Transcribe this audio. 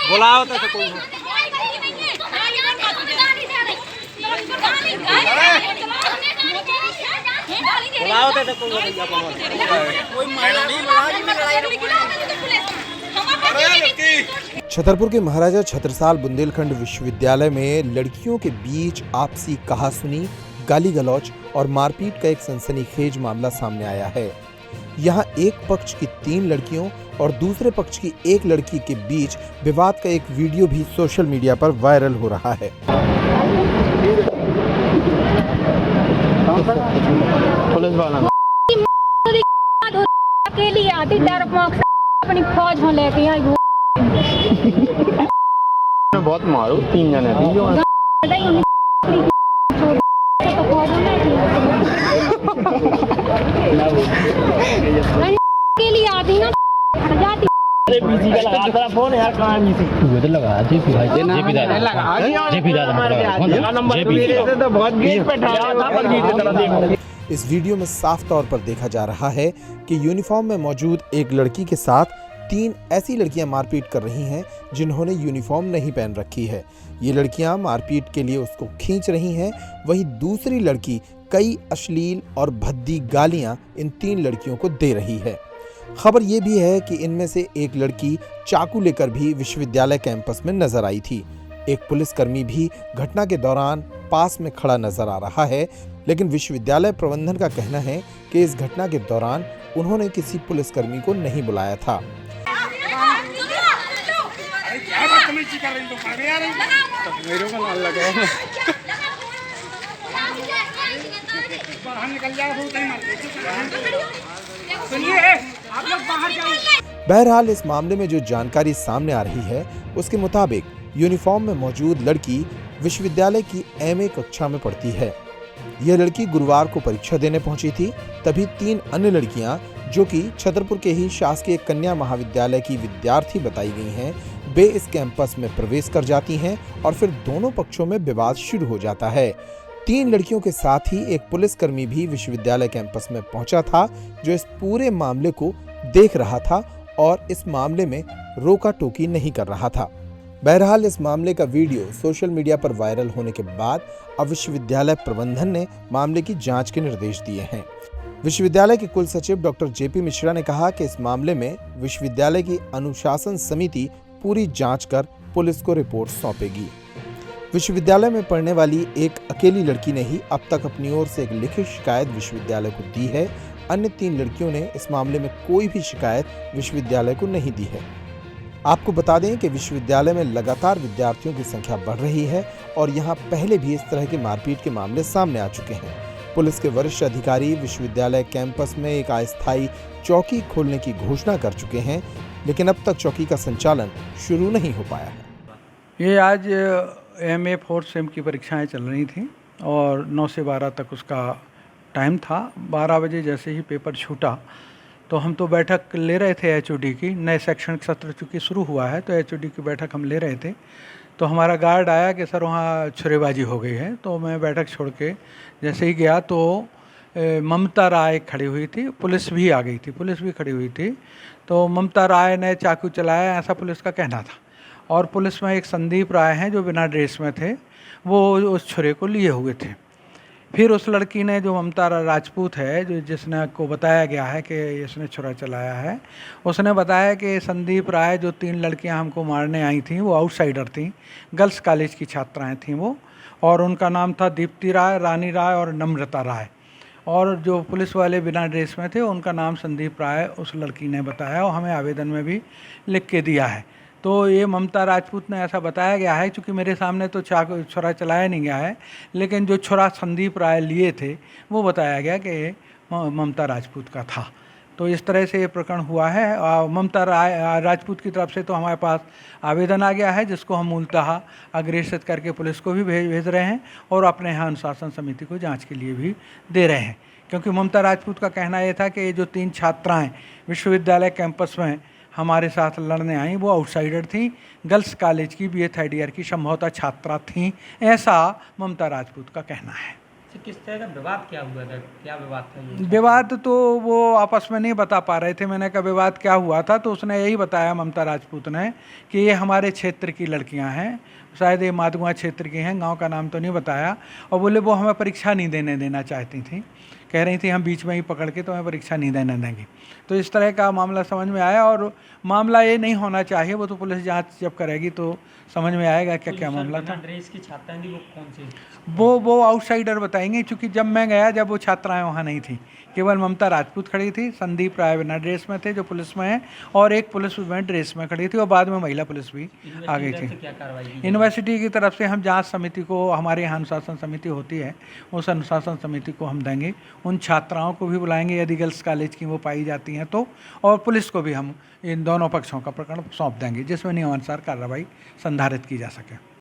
बुलाओ तो कोई बुलाओ तो छतरपुर के महाराजा छत्रसाल बुंदेलखंड विश्वविद्यालय में लड़कियों के बीच आपसी कहासुनी, गाली गलौज और मारपीट का एक सनसनीखेज मामला सामने आया है। यहाँ एक पक्ष की 3 लड़कियों और दूसरे पक्ष की एक लड़की के बीच विवाद का एक वीडियो भी सोशल मीडिया पर वायरल हो रहा है। पुलिस वाला अकेली आती अपनी फौज में लेके आई बहुत मारो 3 जने अकेली आती ना जाती बीसी का लगा तेरा फोन यार कहां बीसी तू तो लगा जेपी भाई जेपी दादा नंबर से तो बहुत गेट पे ठहरा था पर बीच की तरह देखो। इस वीडियो में साफ तौर पर देखा जा रहा है कि यूनिफॉर्म में मौजूद एक लड़की के साथ 3 ऐसी लड़कियां मारपीट कर रही हैं जिन्होंने यूनिफॉर्म नहीं पहन रखी है। ये लड़कियां मारपीट के लिए उसको खींच रही हैं, वहीं दूसरी लड़की कई अश्लील और भद्दी गालियां इन 3 लड़कियों को दे रही है। खबर ये भी है कि इनमें से एक लड़की चाकू लेकर भी विश्वविद्यालय कैंपस में नजर आई थी। एक पुलिसकर्मी भी घटना के दौरान पास में खड़ा नजर आ रहा है, लेकिन विश्वविद्यालय प्रबंधन का कहना है कि इस घटना के दौरान उन्होंने किसी पुलिसकर्मी को नहीं बुलाया था। बहरहाल इस मामले में जो जानकारी सामने आ रही है उसके मुताबिक यूनिफॉर्म में मौजूद लड़की विश्वविद्यालय की एमए कक्षा में पढ़ती है। यह लड़की गुरुवार को परीक्षा देने पहुंची थी, तभी 3 अन्य लड़कियां जो कि छतरपुर के ही शासकीय कन्या महाविद्यालय की विद्यार्थी बताई गई हैं, वे इस कैंपस में प्रवेश कर जाती हैं और फिर दोनों पक्षों में विवाद शुरू हो जाता है। 3 लड़कियों के साथ ही एक पुलिसकर्मी भी विश्वविद्यालय कैंपस में पहुंचा था, जो इस पूरे मामले को देख रहा था और इस मामले में रोका टोकी नहीं कर रहा था। बहरहाल इस मामले का वीडियो सोशल मीडिया पर वायरल होने के बाद अब विश्वविद्यालय प्रबंधन ने मामले की जांच के निर्देश दिए हैं। विश्वविद्यालय के कुल सचिव डॉक्टर जेपी मिश्रा ने कहा कि इस मामले में विश्वविद्यालय की अनुशासन समिति पूरी जांच कर पुलिस को रिपोर्ट सौंपेगी। विश्वविद्यालय में पढ़ने वाली एक अकेली लड़की ने ही अब तक अपनी ओर से एक लिखित शिकायत विश्वविद्यालय को दी है। अन्य 3 लड़कियों ने इस मामले में कोई भी शिकायत विश्वविद्यालय को नहीं दी है। आपको बता दें कि विश्वविद्यालय में लगातार विद्यार्थियों की संख्या बढ़ रही है और यहां पहले भी इस तरह के मारपीट के मामले सामने आ चुके हैं। पुलिस के वरिष्ठ अधिकारी विश्वविद्यालय कैंपस में एक अस्थायी चौकी खोलने की घोषणा कर चुके हैं, लेकिन अब तक चौकी का संचालन शुरू नहीं हो पाया है। ये आज MA 4th सेम की परीक्षाएं चल रही थी और 9 से 12 तक उसका टाइम था। 12 बजे जैसे ही पेपर छूटा तो हम तो बैठक ले रहे थे HOD की। नए शैक्षणिक सत्र चूँकि शुरू हुआ है तो HOD की बैठक हम ले रहे थे, तो हमारा गार्ड आया कि सर वहाँ छुरेबाजी हो गई है। तो मैं बैठक छोड़ के जैसे ही गया तो ममता राय खड़ी हुई थी, पुलिस भी आ गई थी, पुलिस भी खड़ी हुई थी। तो ममता राय ने चाकू चलाया, ऐसा पुलिस का कहना था। और पुलिस में एक संदीप राय हैं जो बिना ड्रेस में थे, वो उस छुरे को लिए हुए थे। फिर उस लड़की ने, जो ममता राजपूत है, जो जिसने को बताया गया है कि इसने छुरा चलाया है, उसने बताया कि संदीप राय जो 3 लड़कियां हमको मारने आई थीं वो आउटसाइडर थीं, गर्ल्स कॉलेज की छात्राएं थीं वो, और उनका नाम था दीप्ति राय, रानी राय और नम्रता राय। और जो पुलिस वाले बिना ड्रेस में थे उनका नाम संदीप राय उस लड़की ने बताया और हमें आवेदन में भी लिख के दिया है। तो ये ममता राजपूत ने ऐसा बताया गया है, क्योंकि मेरे सामने तो छुरा चलाया नहीं गया है, लेकिन जो छुरा संदीप राय लिए थे वो बताया गया कि ममता राजपूत का था। तो इस तरह से ये प्रकरण हुआ है। ममता राजपूत की तरफ से तो हमारे पास आवेदन आ गया है, जिसको हम मूलतः अग्रेसित करके पुलिस को भी भेज रहे हैं और अपने यहाँ अनुशासन समिति को जांच के लिए भी दे रहे हैं। क्योंकि ममता राजपूत का कहना ये था कि ये जो 3 छात्राएं विश्वविद्यालय कैंपस में हमारे साथ लड़ने आई वो आउटसाइडर थी, गर्ल्स कॉलेज की BA 3rd ईयर की संभवतः छात्रा थी, ऐसा ममता राजपूत का कहना है। किस तरह का विवाद क्या हुआ था, क्या विवाद था ये? विवाद तो वो आपस में नहीं बता पा रहे थे। मैंने कहा विवाद क्या हुआ था, तो उसने यही बताया, ममता राजपूत ने, कि ये हमारे क्षेत्र की लड़कियां हैं, शायद ये माधुआ क्षेत्र की हैं, गांव का नाम तो नहीं बताया। और बोले वो हमें परीक्षा नहीं देना चाहती थी, कह रही थी हम बीच में ही पकड़ के तो हमें परीक्षा नहीं देने देंगे। तो इस तरह का मामला समझ में आया, और मामला ये नहीं होना चाहिए, वो तो पुलिस जांच जब करेगी तो समझ में आएगा क्या क्या मामला था। ड्रेस की छात्राएं थी, वो कौन सी? वो आउटसाइडर बताएंगे, क्योंकि जब मैं गया जब वो छात्राएं वहाँ नहीं थी, केवल ममता राजपूत खड़ी थी, संदीप राय बिना ड्रेस में थे जो पुलिस में है, और एक पुलिस में ड्रेस में खड़ी थी, और बाद में महिला पुलिस भी आ गई थी। क्या कार्रवाई की? यूनिवर्सिटी की तरफ से हम जांच समिति को, हमारे यहाँ अनुशासन समिति होती है, उस अनुशासन समिति को हम देंगे, उन छात्राओं को भी बुलाएंगे यदि गर्ल्स कॉलेज की वो पाई जाती हैं तो, और पुलिस को भी हम इन दोनों पक्षों का प्रकरण सौंप देंगे जिसमें नियमानुसार कार्रवाई संधारित की जा सके।